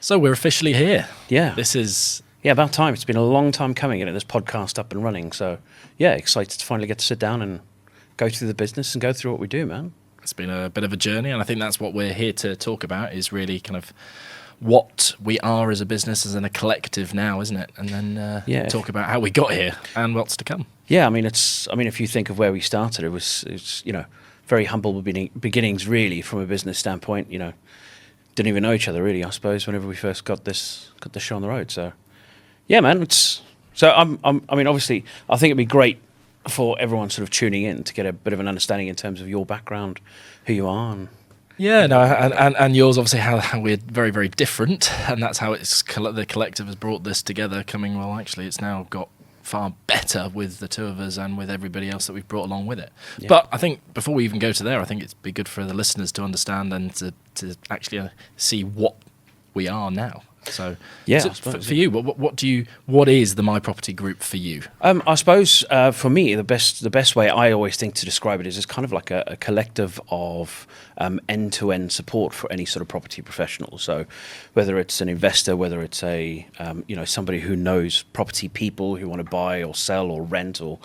So we're officially here. Yeah. This is... Yeah, about time. It's been a long time coming getting this podcast up and running. So, yeah, excited to finally get to sit down and go through the business and go through what we do, man. It's been a bit of a journey, and I think that's what we're here to talk about, is really kind of what we are as a business, as in a collective now, isn't it? And then talk about how we got here and what's to come. Yeah, I mean, if you think of where we started, it's very humble beginnings, really, from a business standpoint. Didn't even know each other, really, I suppose, whenever we first got this show on the road. So, yeah, man. Obviously, I think it'd be great for everyone sort of tuning in to get a bit of an understanding in terms of your background, who you are. And yours, obviously, how we're very, very different, and that's how the collective has brought this together. Actually, it's now got far better with the two of us and with everybody else that we've brought along with it. Yeah. But I think before we even go to there, I think it'd be good for the listeners to understand and to actually see what we are now. So, for you, what is the My Property Group for you? I suppose for me, the best way I always think to describe it is kind of like a collective of end-to-end support for any sort of property professional. So, whether it's an investor, whether it's a somebody who knows property people who want to buy or sell or rent, or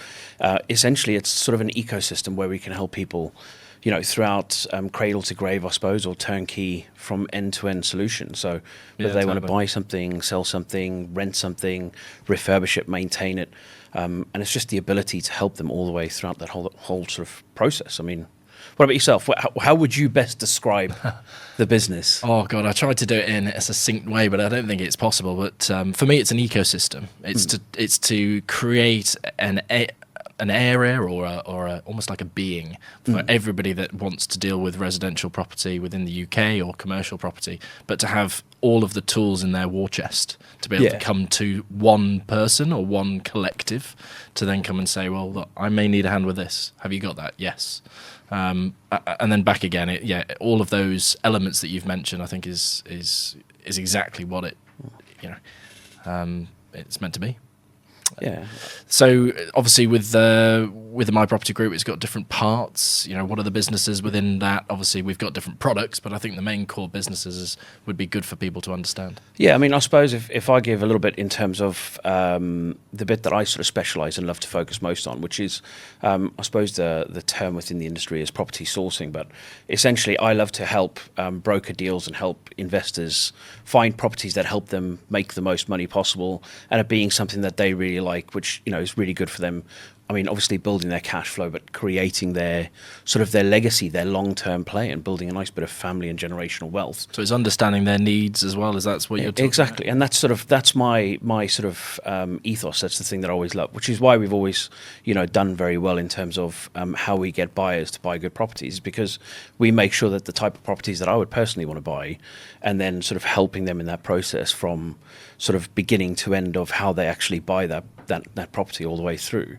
essentially it's sort of an ecosystem where we can help people, throughout cradle to grave, I suppose, or turnkey from end-to-end solution. So whether they want to buy something, sell something, rent something, refurbish it, maintain it, and it's just the ability to help them all the way throughout that whole sort of process. I mean, what about yourself? How would you best describe the business? Oh, God, I tried to do it in a succinct way, but I don't think it's possible. But for me, it's an ecosystem. It's to create an area or almost like a being for everybody that wants to deal with residential property within the UK or commercial property, but to have all of the tools in their war chest to be able to come to one person or one collective to then come and say, well, look, I may need a hand with this. Have you got that? Yes. And then back again. All of those elements that you've mentioned, I think is exactly what it's meant to be. Yeah. So obviously with the My Property Group, it's got different parts. What are the businesses within that? Obviously, we've got different products, but I think the main core businesses would be good for people to understand. Yeah, I mean, I suppose if I give a little bit in terms of the bit that I sort of specialise and love to focus most on, which is, I suppose the term within the industry is property sourcing, but essentially I love to help broker deals and help investors find properties that help them make the most money possible, and it being something that they really like, which is really good for them. I mean, obviously building their cash flow, but creating their legacy, their long-term play, and building a nice bit of family and generational wealth. So it's understanding their needs as well, as that's what you're talking exactly, about. And that's my sort of ethos. That's the thing that I always love, which is why we've always done very well in terms of how we get buyers to buy good properties, because we make sure that the type of properties that I would personally want to buy, and then sort of helping them in that process from sort of beginning to end of how they actually buy that property all the way through.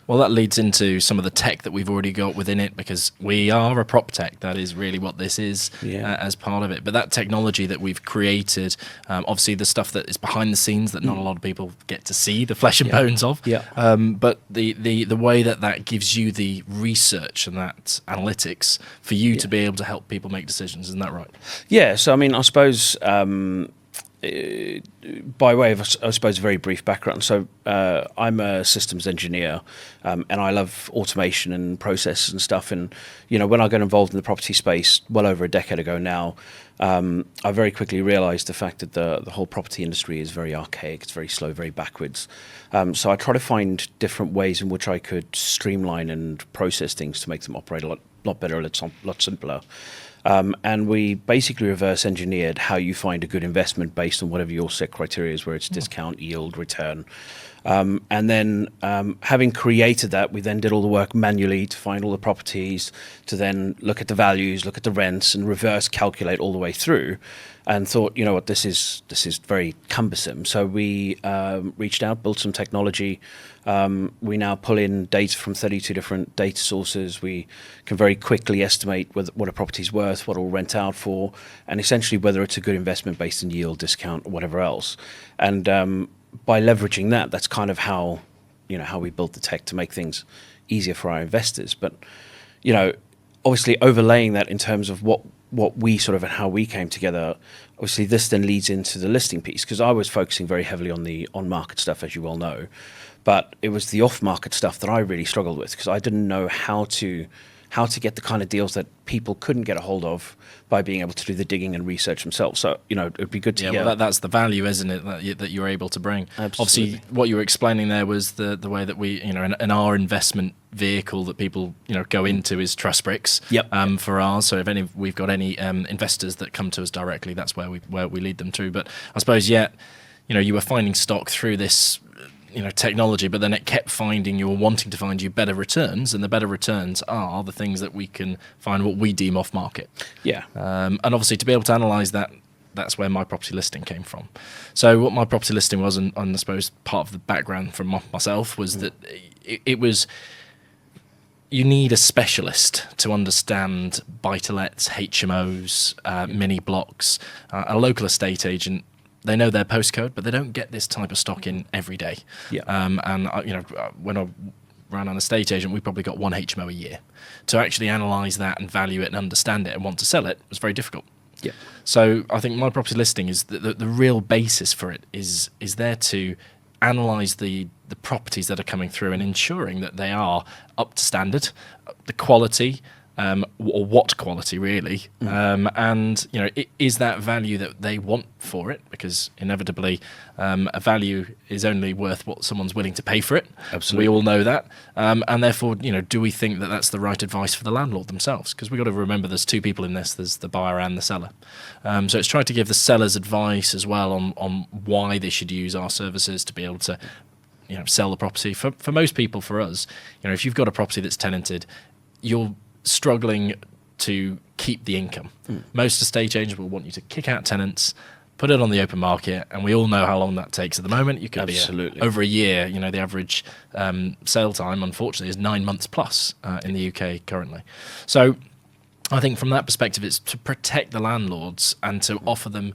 Well, that leads into some of the tech that we've already got within it, because we are a prop tech. That is really what this is as part of it. But that technology that we've created, obviously the stuff that is behind the scenes that not a lot of people get to see, the flesh and bones of. Yeah. But the way that gives you the research and that analytics for you to be able to help people make decisions. Isn't that right? Yeah. So, I mean, I suppose... by way of, I suppose, a very brief background. So I'm a systems engineer, and I love automation and process and stuff. And, when I got involved in the property space well over a decade ago now, I very quickly realized the fact that the whole property industry is very archaic, it's very slow, very backwards. So I try to find different ways in which I could streamline and process things to make them operate a lot better, a lot simpler. And we basically reverse engineered how you find a good investment based on whatever your set criteria is, where it's discount, yield, return. And then having created that, we then did all the work manually to find all the properties, to then look at the values, look at the rents, and reverse calculate all the way through. And thought, this is very cumbersome. So we reached out, built some technology. We now pull in data from 32 different data sources. We can very quickly estimate what a property's worth, what it'll rent out for, and essentially whether it's a good investment based on yield, discount, or whatever else. And by leveraging that, that's kind of how we built the tech to make things easier for our investors. But obviously overlaying that in terms of what what we sort of and how we came together, obviously this then leads into the listing piece, because I was focusing very heavily on the on-market stuff, as you well know, but it was the off-market stuff that I really struggled with, because I didn't know how to get the kind of deals that people couldn't get a hold of by being able to do the digging and research themselves. So, it'd be good to hear. Well, that's the value, isn't it, that you're able to bring? Absolutely. Obviously, what you were explaining there was the way that we, in our investment vehicle that people, go into is TrustBricks. Yep. For ours. So if we've got any investors that come to us directly, that's where we lead them to. But I suppose, you were finding stock through this technology, but then it kept finding you or wanting to find you better returns, and the better returns are the things that we can find what we deem off market. Yeah. And obviously to be able to analyse that, that's where my property listing came from. So what my property listing was, and I suppose part of the background from myself was that it was, you need a specialist to understand buy-to-lets, HMOs, mini blocks. A local estate agent, they know their postcode, but they don't get this type of stock in every day. Yeah. And when I ran an estate agent, we probably got one HMO a year. To actually analyse that and value it and understand it and want to sell it was very difficult. Yeah. So I think my property listing is the real basis for it is there to analyse the properties that are coming through and ensuring that they are up to standard, the quality, or what quality really, and is that value that they want for it, because inevitably a value is only worth what someone's willing to pay for it. Absolutely. We all know that, and therefore do we think that that's the right advice for the landlord themselves? Because we've got to remember there's two people in this, there's the buyer and the seller. So it's trying to give the sellers advice as well on why they should use our services to be able to sell the property. For most people, for us, if you've got a property that's tenanted, you're struggling to keep the income. Most estate agents will want you to kick out tenants, put it on the open market, and we all know how long that takes at the moment. You could Absolutely. be over a year. The average sale time, unfortunately, is 9 months plus in the UK currently. So I think from that perspective, it's to protect the landlords and to offer them,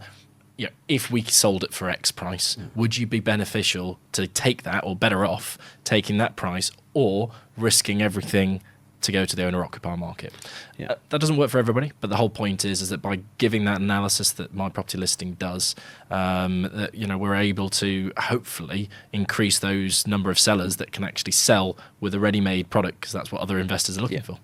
if we sold it for X price, would you be beneficial to take that, or better off taking that price, or risking everything to go to the owner-occupier market? Yeah. That doesn't work for everybody, but the whole point is that by giving that analysis that my property listing does, that we're able to hopefully increase those number of sellers that can actually sell with a ready-made product, because that's what other investors are looking for.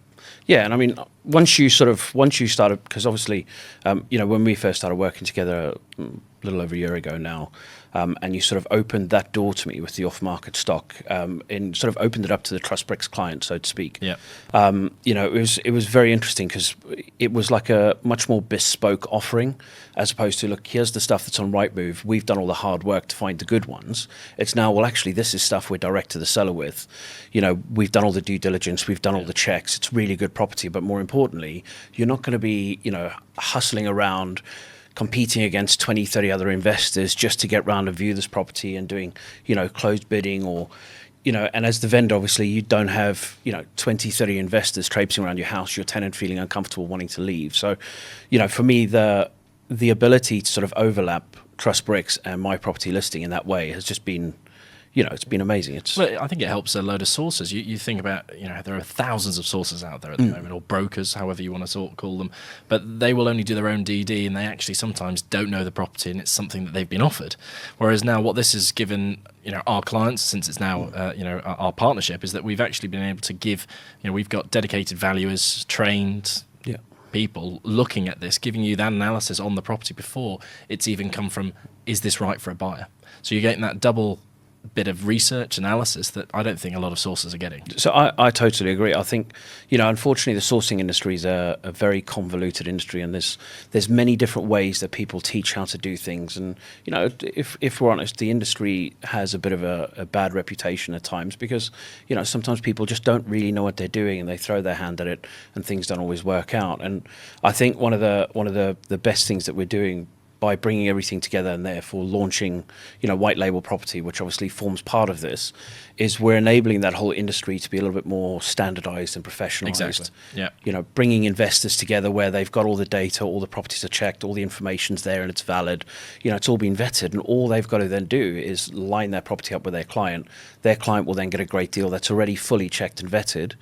Yeah, and I mean, once you started, because obviously, when we first started working together a little over a year ago now, and you sort of opened that door to me with the off-market stock, and sort of opened it up to the TrustBricks client, so to speak. Yeah. It was very interesting, because it was like a much more bespoke offering, as opposed to, look, here's the stuff that's on Rightmove. We've done all the hard work to find the good ones. It's now, well, actually, this is stuff we're direct to the seller with. We've done all the due diligence, we've done all the checks. It's really good property, but more importantly, you're not going to be, hustling around, competing against 20, 30 other investors just to get round and view this property and doing, closed bidding, or, and as the vendor, obviously, you don't have, 20, 30 investors traipsing around your house, your tenant feeling uncomfortable, wanting to leave. So, for me, the ability to sort of overlap TrustBricks and my property listing in that way has just been, it's been amazing. Well, I think it helps a load of sources. You think about, there are thousands of sources out there at the moment, or brokers, however you want to call them, but they will only do their own DD, and they actually sometimes don't know the property, and it's something that they've been offered. Whereas now, what this has given, our clients, since it's now, our partnership, is that we've actually been able to give, we've got dedicated valuers, trained people looking at this, giving you that analysis on the property before it's even come from, is this right for a buyer? So you're getting that double bit of research analysis that I don't think a lot of sources are getting. So I totally agree. I think, unfortunately, the sourcing industry is a very convoluted industry, and there's many different ways that people teach how to do things. And, if we're honest, the industry has a bit of a bad reputation at times, because, sometimes people just don't really know what they're doing, and they throw their hand at it, and things don't always work out. And I think one of the best things that we're doing by bringing everything together, and therefore launching, white label property, which obviously forms part of this, is we're enabling that whole industry to be a little bit more standardized and professionalized. Exactly. Yeah. Bringing investors together where they've got all the data, all the properties are checked, all the information's there and it's valid. It's all been vetted, and all they've got to then do is line their property up with their client. Their client will then get a great deal that's already fully checked and vetted.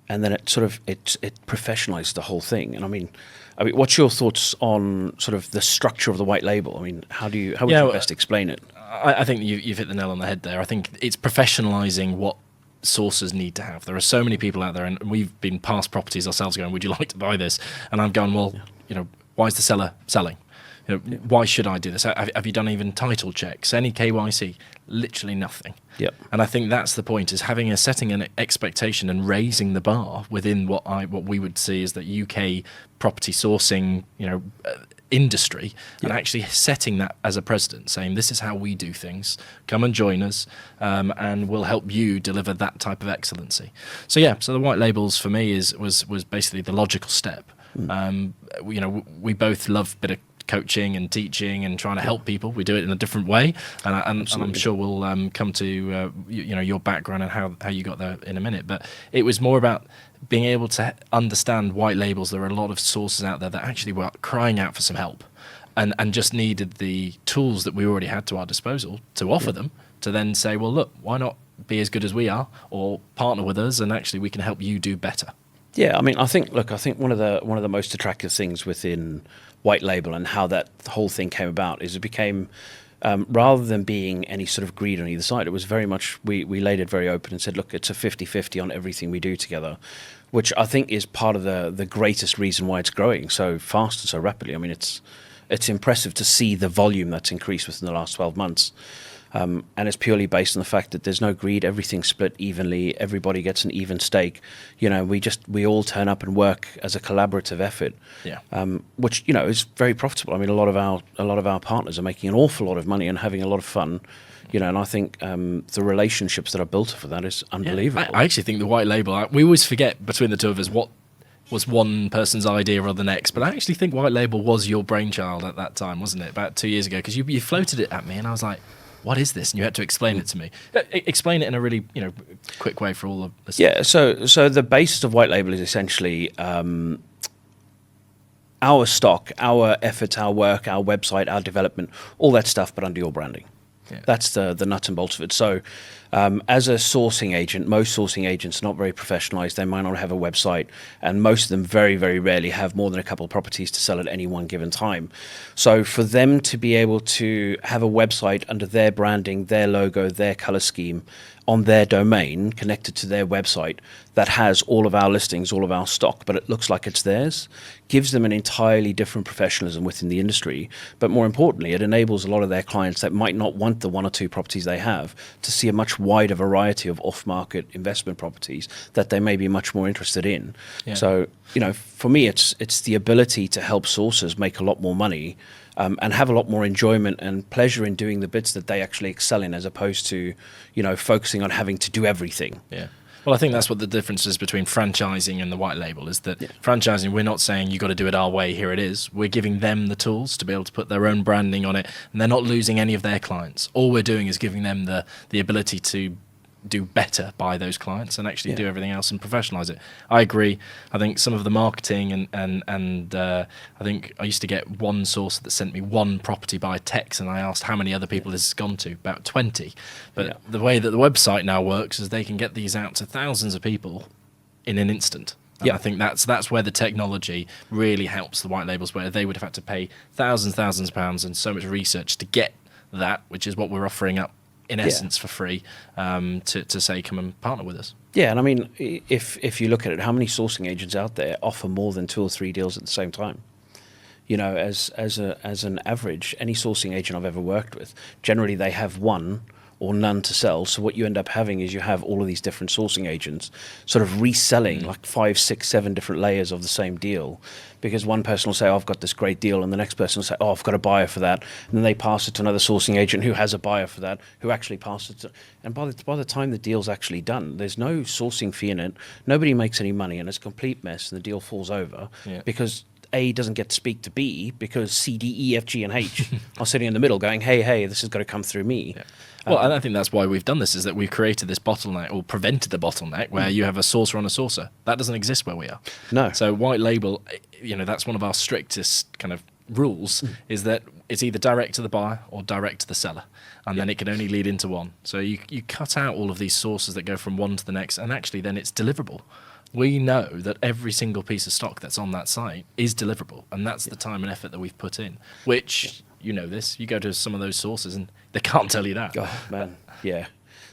and then it sort of it professionalizes the whole thing. And I mean, what's your thoughts on sort of the structure of the white label? I mean, how would you best explain it? I think you've hit the nail on the head there. I think it's professionalizing what sources need to have. There are so many people out there, and we've been past properties ourselves going, would you like to buy this? And I've gone, well, why is the seller selling? Why should I do this? Have you done even title checks, any KYC? Literally nothing. Yep. And I think that's the point, is setting an expectation and raising the bar within what we would see as the UK property sourcing, industry, and actually setting that as a precedent, saying this is how we do things. Come and join us, and we'll help you deliver that type of excellency. So the white labels for me was basically the logical step. We both love a bit of coaching and teaching and trying to help people. We do it in a different way, and I'm sure we'll come to your background and how you got there in a minute. But it was more about being able to understand white labels. There are a lot of sources out there that actually were crying out for some help, and just needed the tools that we already had to our disposal to offer them, to then say, well, look, why not be as good as we are, or partner with us, and actually we can help you do better. Yeah, I mean, I think one of the most attractive things within white label and how that whole thing came about is it became, rather than being any sort of greed on either side, it was very much, we laid it very open and said, look, it's a 50-50 on everything we do together, which I think is part of the greatest reason why it's growing so fast and so rapidly. I mean, it's impressive to see the volume that's increased within the last 12 months. And it's purely based on the fact that there's no greed. Everything's split evenly. Everybody gets an even stake. We all turn up and work as a collaborative effort. Yeah. Which is very profitable. I mean, a lot of our partners are making an awful lot of money and having a lot of fun. And I think the relationships that are built for that is unbelievable. I actually think the white label, we always forget between the two of us what was one person's idea or the next, but I actually think white label was your brainchild at that time, wasn't it? About 2 years ago, because you floated it at me and I was like, what is this? And you had to explain it to me. Explain it in a really quick way for all of us. Yeah, so the basis of white label is essentially our stock, our efforts, our work, our website, our development, all that stuff, but under your branding. Yeah. That's the nuts and bolts of it. So as a sourcing agent, most sourcing agents are not very professionalized. They might not have a website, and most of them very, very rarely have more than a couple of properties to sell at any one given time. So for them to be able to have a website under their branding, their logo, their color scheme, on their domain, connected to their website, that has all of our listings, all of our stock, but it looks like it's theirs, gives them an entirely different professionalism within the industry. But more importantly, it enables a lot of their clients that might not want the one or two properties they have to see a much wider variety of off-market investment properties that they may be much more interested in. Yeah. So, for me, it's the ability to help sources make a lot more money, and have a lot more enjoyment and pleasure in doing the bits that they actually excel in, as opposed to, focusing on having to do everything. Yeah. Well, I think that's what the difference is between franchising and the white label, is that franchising, we're not saying you got to do it our way, here it is. We're giving them the tools to be able to put their own branding on it, and they're not losing any of their clients. All we're doing is giving them the ability to do better by those clients and actually do everything else and professionalize it. I agree. I think some of the marketing and I think I used to get one source that sent me one property by text, and I asked how many other people this has gone to, about 20. But the way that the website now works is they can get these out to thousands of people in an instant. And I think that's where the technology really helps the white labels, where they would have had to pay thousands of pounds and so much research to get that, which is what we're offering up in essence for free, to say, come and partner with us. Yeah, and I mean, if you look at it, how many sourcing agents out there offer more than 2 or 3 deals at the same time? As an average, any sourcing agent I've ever worked with, generally they have one or none to sell. So what you end up having is you have all of these different sourcing agents sort of reselling like 5, 6, 7 different layers of the same deal, because one person will say, oh, I've got this great deal, and the next person will say, oh, I've got a buyer for that, and then they pass it to another sourcing agent who has a buyer for that, who actually passes it to, and by the time the deal's actually done, there's no sourcing fee in it, nobody makes any money, and it's a complete mess, and the deal falls over because A doesn't get to speak to B, because C, D, E, F, G, and H are sitting in the middle going, hey, this has got to come through me. Yeah. Well, and I think that's why we've done this, is that we've created this bottleneck, or prevented the bottleneck, where you have a sourcer on a sourcer. That doesn't exist where we are. No. So white label, that's one of our strictest kind of rules, is that it's either direct to the buyer or direct to the seller, and then it can only lead into one. So you cut out all of these sources that go from one to the next, and actually then it's deliverable. We know that every single piece of stock that's on that site is deliverable, and that's the time and effort that we've put in, which, you know this, you go to some of those sources and they can't tell you that. Oh, man, yeah.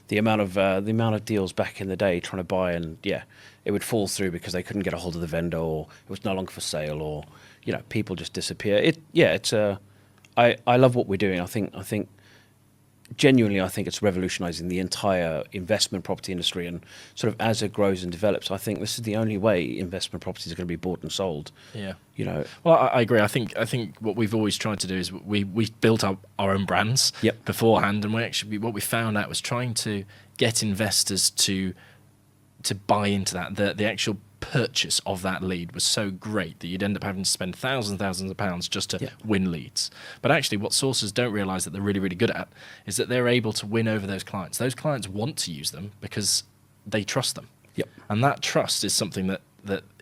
The amount of deals back in the day trying to buy, and it would fall through because they couldn't get a hold of the vendor, or it was no longer for sale, or people just disappear. I love what we're doing. I think genuinely, I think it's revolutionizing the entire investment property industry, and sort of as it grows and develops, I think this is the only way investment properties are going to be bought and sold. Yeah. Well, I agree. I think what we've always tried to do is we built our own brands beforehand, and what we found out was trying to get investors to buy into that. The actual purchase of that lead was so great that you'd end up having to spend thousands of pounds just to win leads. But actually, what sources don't realise that they're really, really good at is that they're able to win over those clients. Those clients want to use them because they trust them. Yep. And that trust is something that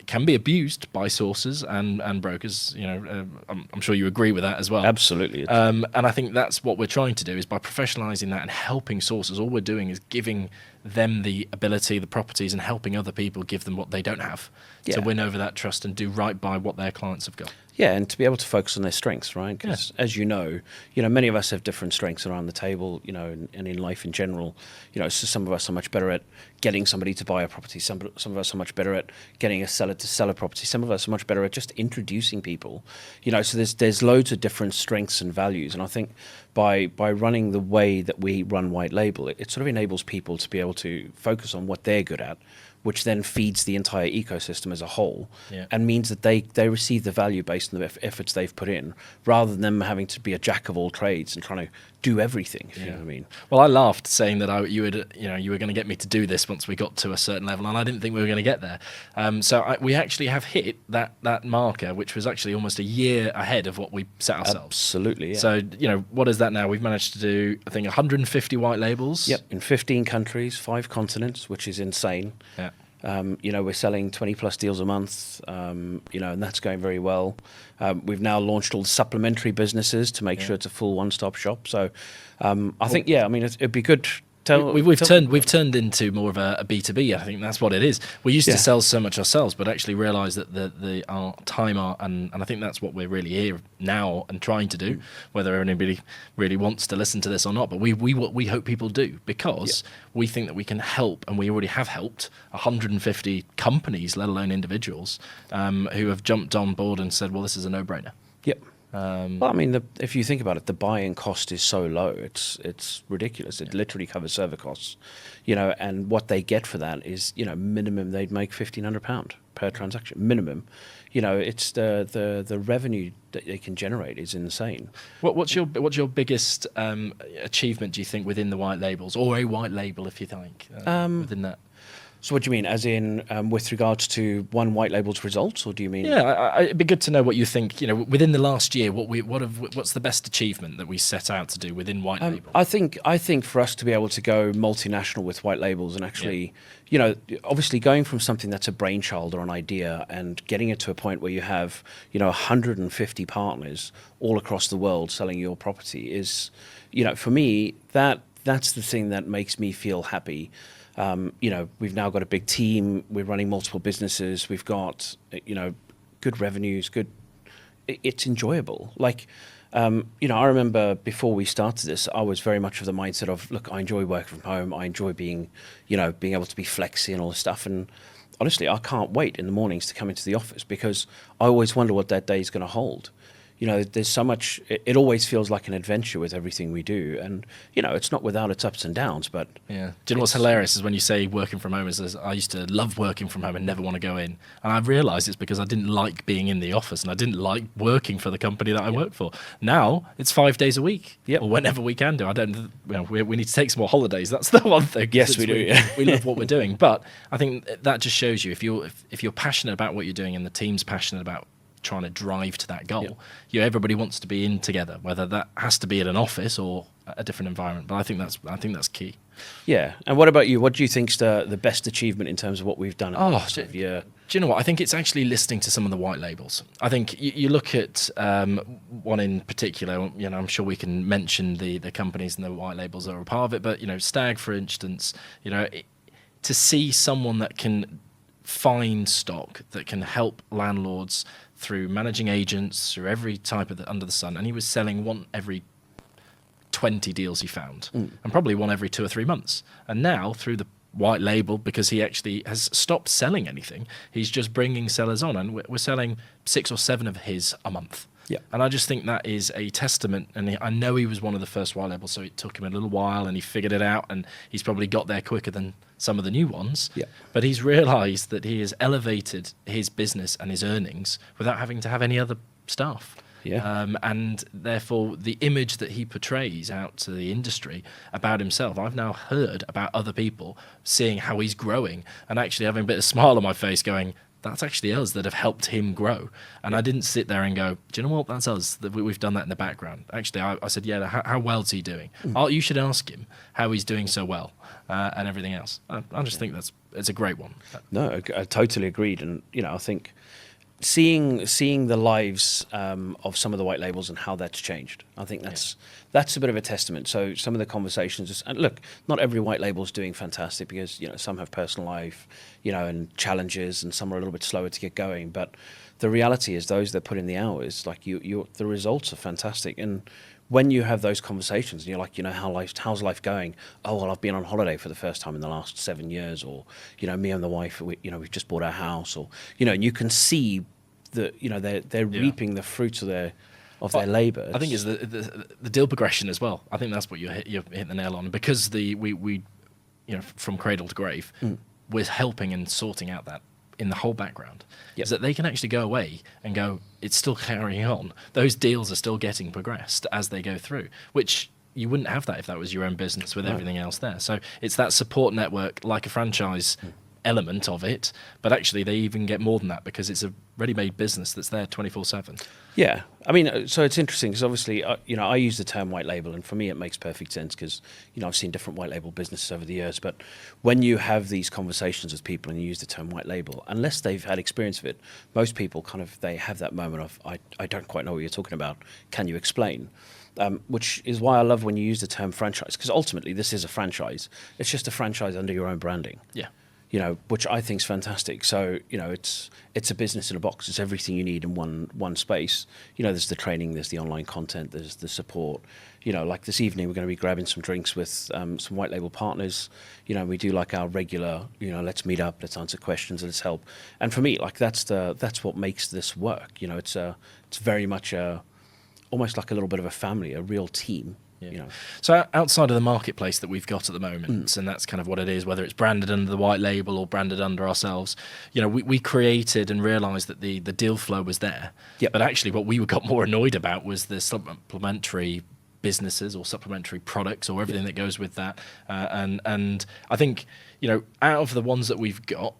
can be abused by sources and brokers. I'm sure you agree with that as well. Absolutely. And I think that's what we're trying to do, is by professionalising that and helping sources. All we're doing is giving them the ability, the properties, and helping other people give them what they don't have to win over that trust and do right by what their clients have got. Yeah, and to be able to focus on their strengths, right? Because as you know, many of us have different strengths around the table, and in life in general. So some of us are much better at getting somebody to buy a property. Some of us are much better at getting a seller to sell a property. Some of us are much better at just introducing people. So there's loads of different strengths and values, and I think by running the way that we run White Label, it sort of enables people to be able to focus on what they're good at, which then feeds the entire ecosystem as a whole, and means that they receive the value based on the efforts they've put in, rather than them having to be a jack of all trades and trying to do everything. If you know what I mean. Well, I laughed saying that you were going to get me to do this once we got to a certain level, and I didn't think we were going to get there. We actually have hit that marker, which was actually almost a year ahead of what we set ourselves. Absolutely. Yeah. So what is that now? We've managed to do, I think, 150 white labels. Yep, in 15 countries, 5 continents, which is insane. Yeah. We're selling 20 plus deals a month, and that's going very well. We've now launched all the supplementary businesses to make sure it's a full one-stop shop. So I think, it'd be good. We've turned into more of a B2B. I think that's what it is. We used to sell so much ourselves, but actually realised that our time and I think that's what we're really here now and trying to do. Whether anybody really wants to listen to this or not, but we hope people do, because we think that we can help, and we already have helped 150 companies, let alone individuals, who have jumped on board and said, "Well, this is a no-brainer." Yep. If you think about it, the buying cost is so low; it's ridiculous. It literally covers server costs, and what they get for that is, minimum they'd make £1,500 per transaction, minimum. It's the revenue that they can generate is insane. What's your biggest achievement, do you think, within the white labels, or a white label, if you think, within that? So what do you mean, as in with regards to one white label's results, or do you mean? Yeah, it'd be good to know what you think. Within the last year, what's the best achievement that we set out to do within white label? I think for us to be able to go multinational with white labels and actually, obviously going from something that's a brainchild or an idea and getting it to a point where you have, 150 partners all across the world selling your property is, for me, that's the thing that makes me feel happy. We've now got a big team. We're running multiple businesses. We've got, good revenues. It's enjoyable. I remember before we started this, I was very much of the mindset of, look, I enjoy working from home. I enjoy being able to be flexi and all this stuff. And honestly, I can't wait in the mornings to come into the office, because I always wonder what that day is going to hold. There's so much, it always feels like an adventure with everything we do. And, it's not without its ups and downs, but... Yeah. Do you know what's hilarious is when you say working from home, is I used to love working from home and never want to go in. And I've realised it's because I didn't like being in the office and I didn't like working for the company that I work for. Now, it's 5 days a week, or whenever we can do. We need to take some more holidays. That's the one thing. Yes, we do. We love what we're doing. But I think that just shows you, if you're passionate about what you're doing and the team's passionate about trying to drive to that goal, everybody wants to be in together, whether that has to be at an office or a different environment. But I think that's key. Yeah. And what about you? What do you think's the best achievement in terms of what we've done? Do you know what? I think it's actually listening to some of the white labels. I think you look at one in particular. I'm sure we can mention the companies and the white labels that are a part of it. But Stag, for instance, to see someone that can find stock that can help landlords through managing agents, through every type of under the sun, and he was selling one every 20 deals he found, and probably one every 2 or 3 months. And now through the white label, because he actually has stopped selling anything, he's just bringing sellers on, and we're selling 6 or 7 of his a month. Yeah. And I just think that is a testament, and I know he was one of the first white labels, so it took him a little while, and he figured it out, and he's probably got there quicker than some of the new ones. Yeah. But he's realised that he has elevated his business and his earnings without having to have any other staff. Yeah. And therefore, the image that he portrays out to the industry about himself, I've now heard about other people seeing how he's growing and actually having a bit of smile on my face going, that's actually us that have helped him grow. And I didn't sit there and go, do you know what, that's us, that we've done that in the background. Actually, I said, yeah, how well's he doing? You should ask him how he's doing so well and everything else. I just think it's a great one. No, I totally agreed. And, I think seeing the lives of some of the white labels and how that's changed, I think that's a bit of a testament. So some of the conversations, and look, not every white label is doing fantastic because some have personal life, and challenges, and some are a little bit slower to get going. But the reality is, those that put in the hours, like the results are fantastic. And when you have those conversations, and you're like, how's life going? Oh, well, I've been on holiday for the first time in the last 7 years, or me and the wife, we've just bought our house, or and you can see that they're reaping the fruits of their labour. I think is the deal progression as well. I think that's what you hit the nail on, because we from cradle to grave, we're helping and sorting out that in the whole background. Yep. Is that they can actually go away and go, it's still carrying on. Those deals are still getting progressed as they go through, which you wouldn't have that if that was your own business with everything else there. So it's that support network, like a franchise element of it, but actually they even get more than that, because it's a ready-made business that's there 24/7. Yeah, I mean, so it's interesting because obviously, I use the term white label, and for me it makes perfect sense because, I've seen different white label businesses over the years. But when you have these conversations with people and you use the term white label, unless they've had experience of it, most people they have that moment of, I don't quite know what you're talking about. Can you explain? Which is why I love when you use the term franchise, because ultimately this is a franchise. It's just a franchise under your own branding. Yeah. Which I think is fantastic. So, it's a business in a box. It's everything you need in one space. There's the training, there's the online content, there's the support. Like this evening, we're going to be grabbing some drinks with some white label partners. We do like our regular, let's meet up, let's answer questions, let's help. And for me, like that's what makes this work. It's very much almost like a little bit of a family, a real team. So outside of the marketplace that we've got at the moment, and that's kind of what it is, whether it's branded under the white label or branded under ourselves, we created and realised that the deal flow was there. Yep. But actually what we got more annoyed about was the supplementary businesses or supplementary products or everything that goes with that. And I think, out of the ones that we've got,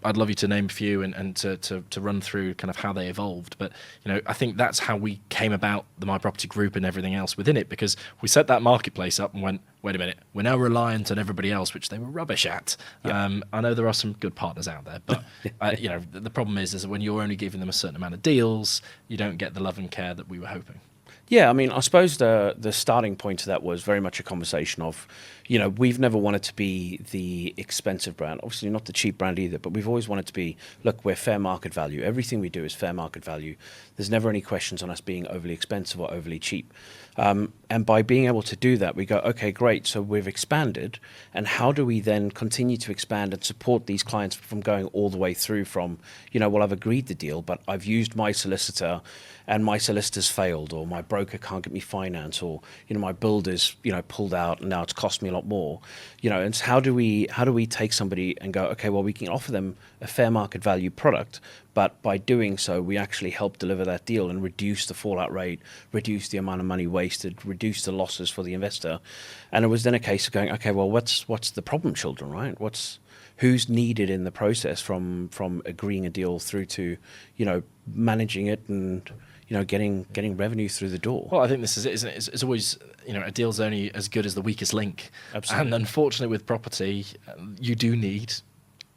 I'd love you to name a few and to run through kind of how they evolved. But, I think that's how we came about the My Property Group and everything else within it, because we set that marketplace up and went, wait a minute, we're now reliant on everybody else, which they were rubbish at. I know there are some good partners out there, but, the problem is that when you're only giving them a certain amount of deals, you don't get the love and care that we were hoping. Yeah, I mean, I suppose the starting point of that was very much a conversation of, we've never wanted to be the expensive brand, obviously not the cheap brand either, but we've always wanted to be, look, we're fair market value. Everything we do is fair market value. There's never any questions on us being overly expensive or overly cheap. And by being able to do that, we go, okay, great. So we've expanded. And how do we then continue to expand and support these clients from going all the way through from, well, I've agreed the deal, but I've used my solicitor and my solicitor's failed, or my broker can't get me finance, or, my builder's, pulled out and now it's cost me a lot more. And how do we take somebody and go, okay, well, we can offer them a fair market value product, but by doing so, we actually help deliver that deal and reduce the fallout rate, reduce the amount of money wasted, reduce the losses for the investor. And it was then a case of going, okay, well, what's the problem children, right? Who's needed in the process from agreeing a deal through to, managing it and, getting revenue through the door. Well, I think this is it, isn't it? It's always, a deal's only as good as the weakest link. Absolutely. And unfortunately with property, you do need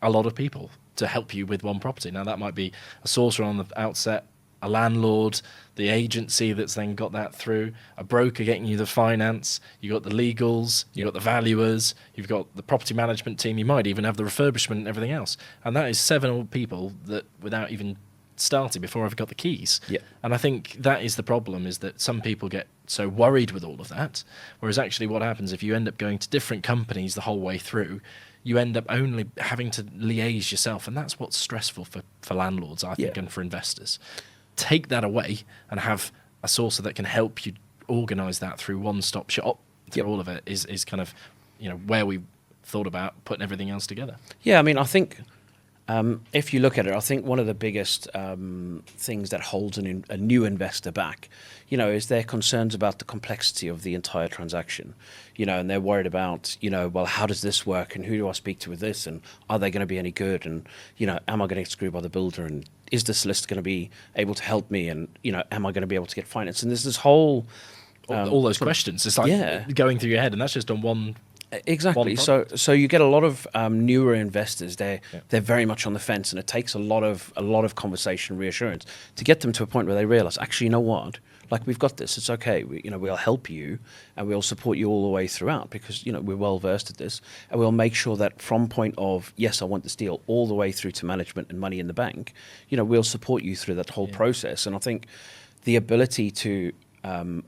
a lot of people to help you with one property. Now that might be a sourcer on the outset, a landlord, the agency that's then got that through, a broker getting you the finance, you got the legals, you got the valuers, you've got the property management team, you might even have the refurbishment and everything else. And that is 7 people that without even starting before I've got the keys. Yeah. And I think that is the problem, is that some people get so worried with all of that, whereas actually what happens if you end up going to different companies the whole way through, you end up only having to liaise yourself, and that's what's stressful for landlords, I think, and for investors. Take that away and have a sourcer that can help you organise that through one-stop shop through all of it is kind of, where we thought about putting everything else together. Yeah, I mean, I think if you look at it, I think one of the biggest things that holds a new investor back, is their concerns about the complexity of the entire transaction, and they're worried about, well, how does this work, and who do I speak to with this, and are they going to be any good, and, am I going to get screwed by the builder, and is the solicitor going to be able to help me, and, am I going to be able to get finance? And there's this whole... all those questions. It's like going through your head, and that's just on one... Exactly. So you get a lot of newer investors. They're very much on the fence, and it takes a lot of conversation, reassurance to get them to a point where they realize, actually, you know what? Like, we've got this. It's okay. We'll help you, and we'll support you all the way throughout, because we're well versed at this, and we'll make sure that from point of yes, I want this deal, all the way through to management and money in the bank, we'll support you through that whole process. And I think the ability to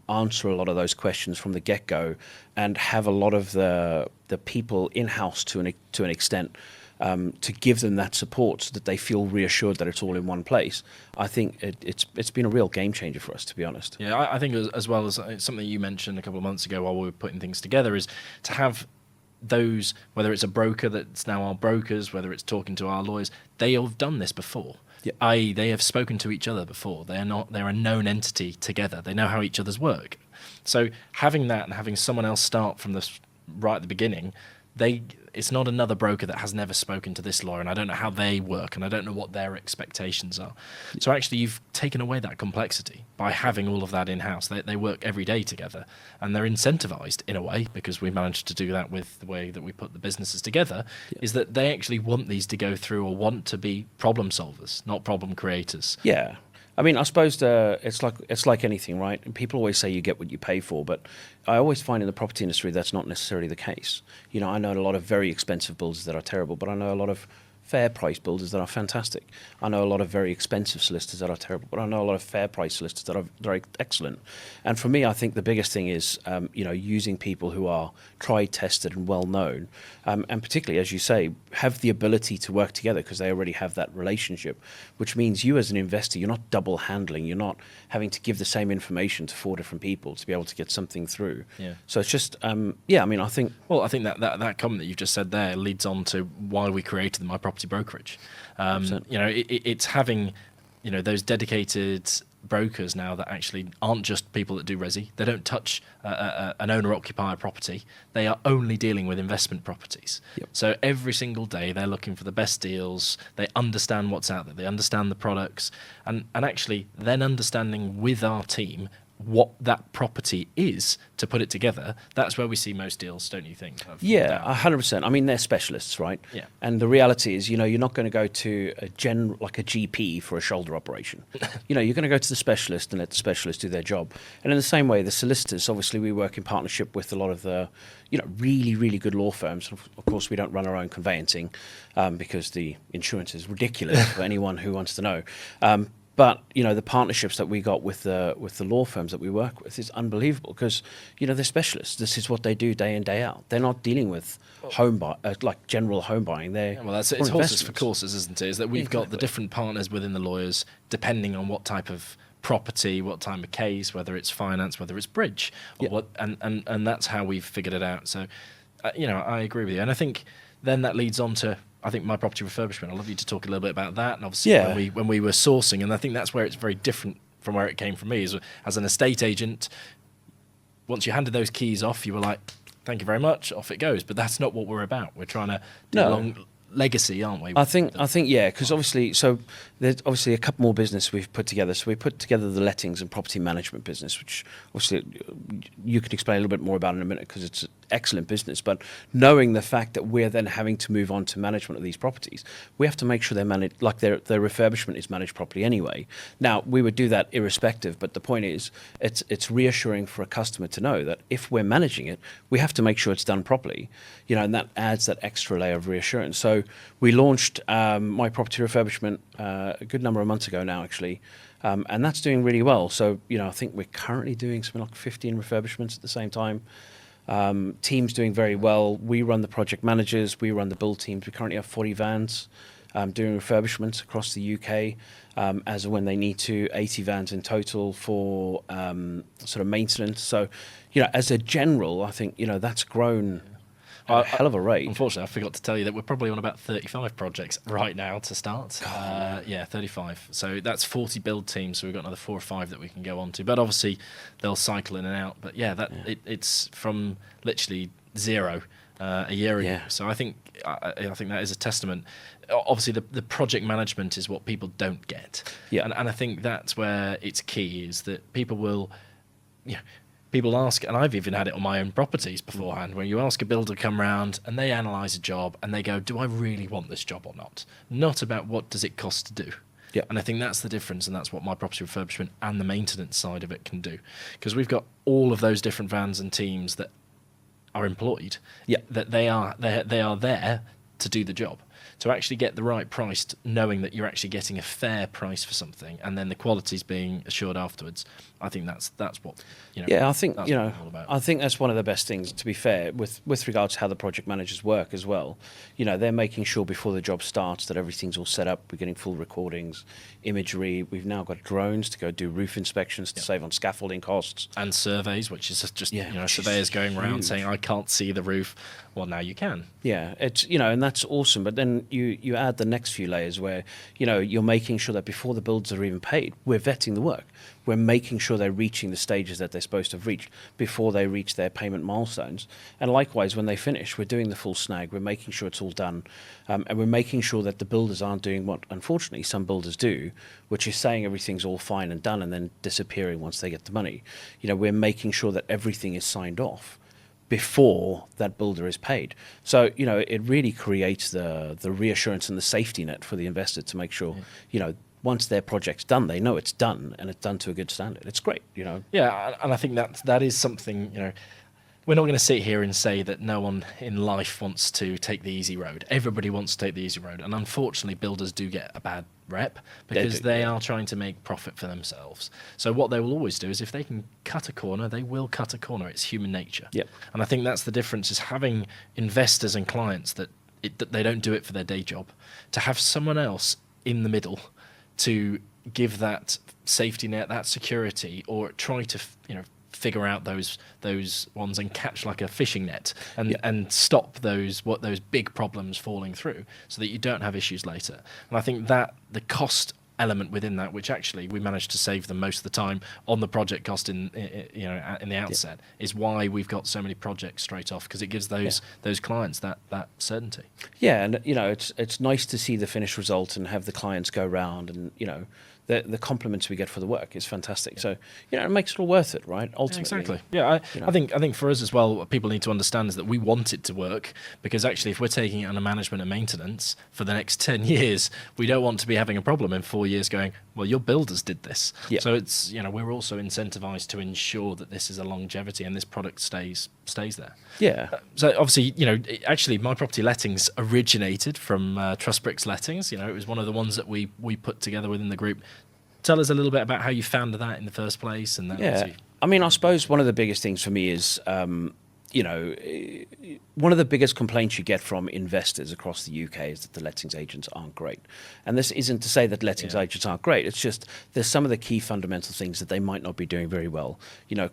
answer a lot of those questions from the get-go, and have a lot of the people in-house to an extent, to give them that support so that they feel reassured that it's all in one place. I think it's been a real game changer for us, to be honest. Yeah, I think as well as something you mentioned a couple of months ago while we were putting things together, is to have those, whether it's a broker that's now our brokers, whether it's talking to our lawyers, they have done this before. Yeah. I.e., they have spoken to each other before. They're a known entity together. They know how each other's work. So having that and having someone else start from this right at the beginning, it's not another broker that has never spoken to this lawyer, and I don't know how they work, and I don't know what their expectations are. So actually, you've taken away that complexity by having all of that in-house. They work every day together, and they're incentivized in a way, because we managed to do that with the way that we put the businesses together, is that they actually want these to go through, or want to be problem solvers, not problem creators. Yeah. I mean, I suppose it's like anything, right? And people always say you get what you pay for, but I always find in the property industry that's not necessarily the case. I know a lot of very expensive builders that are terrible, but I know a lot of fair price builders that are fantastic. I know a lot of very expensive solicitors that are terrible, but I know a lot of fair price solicitors that are very excellent. And for me, I think the biggest thing is, using people who are tried, tested, and well known, and particularly, as you say, have the ability to work together because they already have that relationship, which means you as an investor, you're not double handling, you're not having to give the same information to 4 different people to be able to get something through. Yeah. So it's just, I think... Well, I think that comment that you've just said there leads on to why we created My Property Brokerage. It's having those dedicated brokers now that actually aren't just people that do resi. They don't touch an owner-occupier property. They are only dealing with investment properties. Yep. So every single day they're looking for the best deals. They understand what's out there. They understand the products, and actually then understanding with our team what that property is to put it together. That's where we see most deals, don't you think? 100%. I mean, they're specialists, right? Yeah. And the reality is, you're not going to go to a GP for a shoulder operation. You're going to go to the specialist and let the specialist do their job. And in the same way, the solicitors, obviously we work in partnership with a lot of the, really, really good law firms. Of course, we don't run our own conveyancing because the insurance is ridiculous for anyone who wants to know. But the partnerships that we got with the law firms that we work with is unbelievable because they're specialists. This is what they do day in, day out. They're not dealing with general home buying. It's horses for courses, isn't it? Is that we've got the different partners within the lawyers depending on what type of property, what type of case, whether it's finance, whether it's bridge, or and that's how we've figured it out. So I agree with you, and I think then that leads on to, I think, My Property Refurbishment. I'd love you to talk a little bit about that. And obviously when we were sourcing, and I think that's where it's very different from where it came from me, is as an estate agent, once you handed those keys off, you were like, thank you very much, off it goes. But that's not what we're about. We're trying to do a long legacy, aren't we? I think because obviously, so there's obviously a couple more business we've put together. So we put together the lettings and property management business, which obviously you can explain a little bit more about in a minute because excellent business. But knowing the fact that we're then having to move on to management of these properties, we have to make sure they're managed, like their refurbishment is managed properly anyway. Now, we would do that irrespective, but the point is, it's reassuring for a customer to know that if we're managing it, we have to make sure it's done properly, and that adds that extra layer of reassurance. So we launched My Property Refurbishment a good number of months ago now, actually. And that's doing really well. So, I think we're currently doing something like 15 refurbishments at the same time. Team's doing very well. We run the project managers, we run the build teams. We currently have 40 vans doing refurbishments across the UK, as and when they need to, 80 vans in total for sort of maintenance. So, as a general, I think, that's grown at a hell of a rate. Unfortunately, I forgot to tell you that we're probably on about 35 projects right now to start. 35. So that's 40 build teams. So we've got another 4 or 5 that we can go on to. But obviously, they'll cycle in and out. But it's from literally zero a year ago. So I think that is a testament. Obviously, the project management is what people don't get. And I think that's where it's key, is that people will... People ask, and I've even had it on my own properties beforehand, where you ask a builder to come round and they analyse a job and they go, do I really want this job or not? Not about what does it cost to do. And I think that's the difference, and that's what My Property Refurbishment and the maintenance side of it can do. Because we've got all of those different vans and teams that are employed, that they are there to do the job. To actually get the right price, knowing that you're actually getting a fair price for something, and then the quality's being assured afterwards. I think that's what I think that's what it's all about. I think that's one of the best things. To be fair, with regards to how the project managers work as well, they're making sure before the job starts that everything's all set up. We're getting full recordings, imagery. We've now got drones to go do roof inspections to save on scaffolding costs and surveys, which is just surveyors going around saying I can't see the roof. Well, now you can. Yeah, it's and that's awesome. But then you add the next few layers where you're making sure that before the builds are even paid, we're vetting the work. We're making sure they're reaching the stages that they're supposed to have reached before they reach their payment milestones. And likewise, when they finish, we're doing the full snag. We're making sure it's all done, and we're making sure that the builders aren't doing what, unfortunately, some builders do, which is saying everything's all fine and done and then disappearing once they get the money. We're making sure that everything is signed off before that builder is paid. So, it really creates the reassurance and the safety net for the investor to make sure, once their project's done, they know it's done and it's done to a good standard. It's great, Yeah, and I think that is something, we're not going to sit here and say that no one in life wants to take the easy road. Everybody wants to take the easy road. And unfortunately, builders do get a bad rep because they are trying to make profit for themselves. So what they will always do is if they can cut a corner, they will cut a corner. It's human nature. And I think that's the difference, is having investors and clients that they don't do it for their day job. To have someone else in the middle to give that safety net, that security, or try to, figure out those ones and catch like a fishing net and stop those big problems falling through, so that you don't have issues later. And I think that the cost element within that, which actually we managed to save them most of the time on the project cost in the outset, is why we've got so many projects straight off, because it gives those clients that certainty. And it's nice to see the finished result and have the clients go round, and the compliments we get for the work is fantastic. So it makes it all worth it, right? Ultimately, I think for us as well, what people need to understand is that we want it to work, because actually, if we're taking it under management and maintenance for the next 10 years, we don't want to be having a problem in 4 years going, well, your builders did this. So it's we're also incentivized to ensure that this is a longevity and this product stays there. So obviously, actually, My Property Lettings originated from TrustBricks Lettings. It was one of the ones that we put together within the group. Tell us a little bit about how you founded that in the first place. And then I mean, I suppose one of the biggest things for me is, one of the biggest complaints you get from investors across the UK is that the lettings agents aren't great. And this isn't to say that lettings agents aren't great. It's just there's some of the key fundamental things that they might not be doing very well.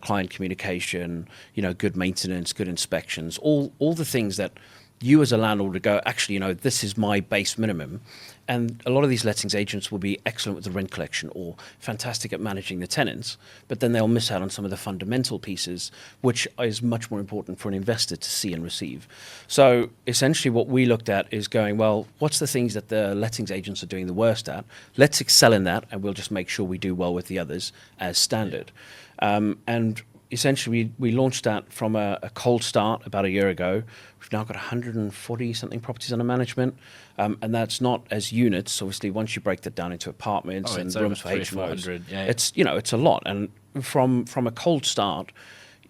Client communication, good maintenance, good inspections, all the things that you as a landlord would go, actually, this is my base minimum. And a lot of these lettings agents will be excellent with the rent collection or fantastic at managing the tenants, but then they'll miss out on some of the fundamental pieces, which is much more important for an investor to see and receive. So essentially what we looked at is going, well, what's the things that the lettings agents are doing the worst at? Let's excel in that, and we'll just make sure we do well with the others as standard. And essentially we launched that from a cold start about a year ago. We've now got 140 something properties under management, and that's not as units. Obviously, once you break that down into apartments and rooms for HMOs, it's a lot. And from a cold start,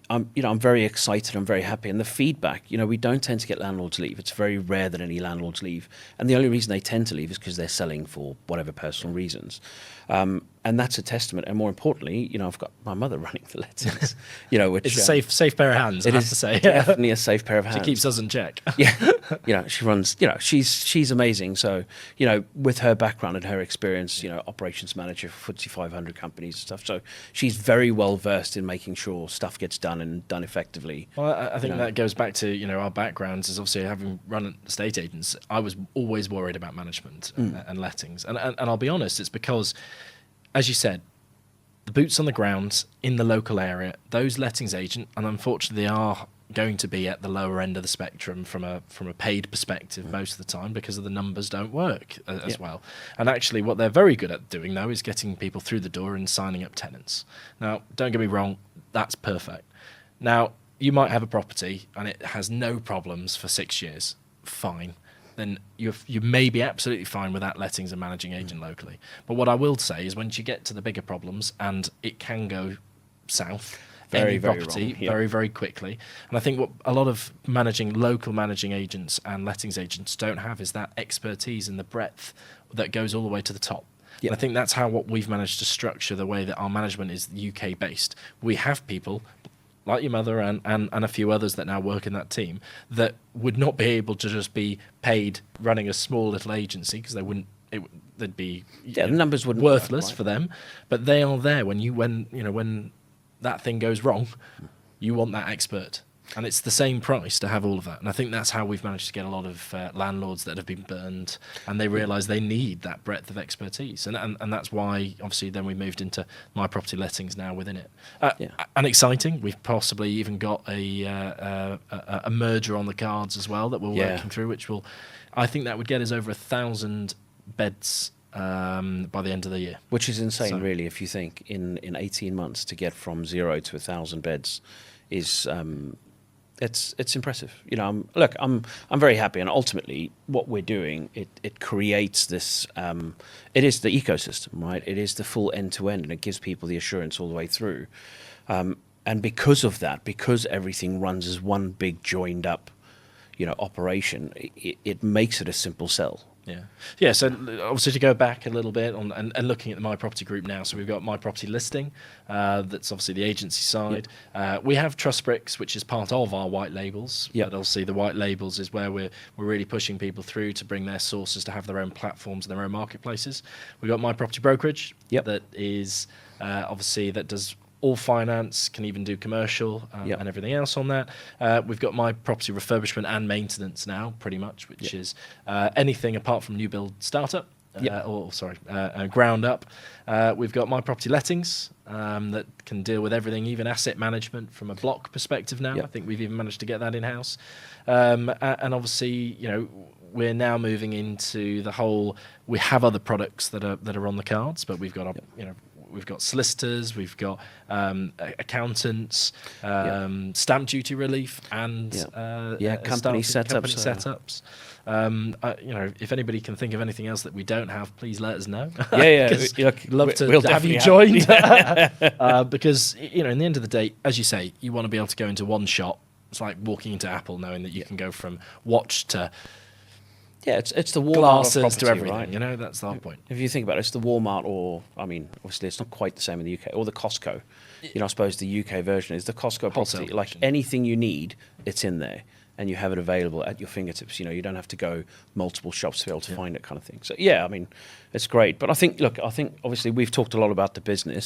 I'm very excited. I'm very happy. And the feedback, we don't tend to get landlords leave. It's very rare that any landlords leave. And the only reason they tend to leave is because they're selling for whatever personal reasons. And that's a testament. And more importantly, I've got my mother running the lettings. Which it's a safe pair of hands. I have to say, definitely a safe pair of hands. She keeps us in check. She runs. She's amazing. So with her background and her experience, operations manager for FTSE 500 companies and stuff. So she's very well versed in making sure stuff gets done and done effectively. Well, I think that goes back to our backgrounds. Is obviously having run estate agents. I was always worried about management and lettings, and I'll be honest, it's because, as you said, the boots on the ground in the local area, those lettings agent, and unfortunately they are going to be at the lower end of the spectrum from a paid perspective most of the time, because of the numbers don't work as well. And actually what they're very good at doing though is getting people through the door and signing up tenants. Now, don't get me wrong, that's perfect. Now, you might have a property and it has no problems for 6 years. Fine. Then you may be absolutely fine with that lettings and managing agent locally. But what I will say is once you get to the bigger problems, and it can go south, very very quickly. And I think what a lot of local managing agents and lettings agents don't have is that expertise and the breadth that goes all the way to the top. And I think that's what we've managed to structure the way that our management is UK based. We have people like your mother and a few others that now work in that team that would not be able to just be paid running a small little agency, because they'd be the numbers wouldn't worthless for them. But they are there when that thing goes wrong, you want that expert. And it's the same price to have all of that. And I think that's how we've managed to get a lot of landlords that have been burned, and they realise they need that breadth of expertise. And that's why, obviously, then we moved into My Property Lettings now within it. And exciting, we've possibly even got a merger on the cards as well that we're working through, which I think that would get us over 1,000 beds by the end of the year. Which is insane, really, if you think in 18 months to get from 0 to 1,000 beds is... It's impressive. I'm very happy, and ultimately what we're doing, it creates this, it is the ecosystem, right? It is the full end-to-end, and it gives people the assurance all the way through. And because of that, because everything runs as one big joined up, operation, it makes it a simple sell. Yeah. So obviously to go back a little bit and looking at the My Property Group now, so we've got My Property Listing, that's obviously the agency side. We have TrustBricks, which is part of our white labels. But obviously the white labels is where we're really pushing people through to bring their sources to have their own platforms and their own marketplaces. We've got My Property Brokerage, that is obviously that does all finance, can even do commercial and everything else on that. We've got My Property Refurbishment and Maintenance now, pretty much, which is anything apart from new build startup, ground up. We've got My Property Lettings that can deal with everything, even asset management from a block perspective now. I think we've even managed to get that in-house. And obviously, we're now moving into the whole, we have other products that are on the cards, but we've got, we've got solicitors, we've got accountants, stamp duty relief, and company setups. If anybody can think of anything else that we don't have, please let us know. Love to have you joined. Because in the end of the day, as you say, you want to be able to go into one shop. It's like walking into Apple, knowing that you can go from watch to it's the Walmart glasses property, to everything, right? That's the whole point. If you think about it, it's the Walmart, or obviously it's not quite the same in the UK, or the Costco. I suppose the UK version is the Costco property. Like anything you need, it's in there, and you have it available at your fingertips. You don't have to go multiple shops to be able to find it, kind of thing. So it's great. But I think obviously we've talked a lot about the business.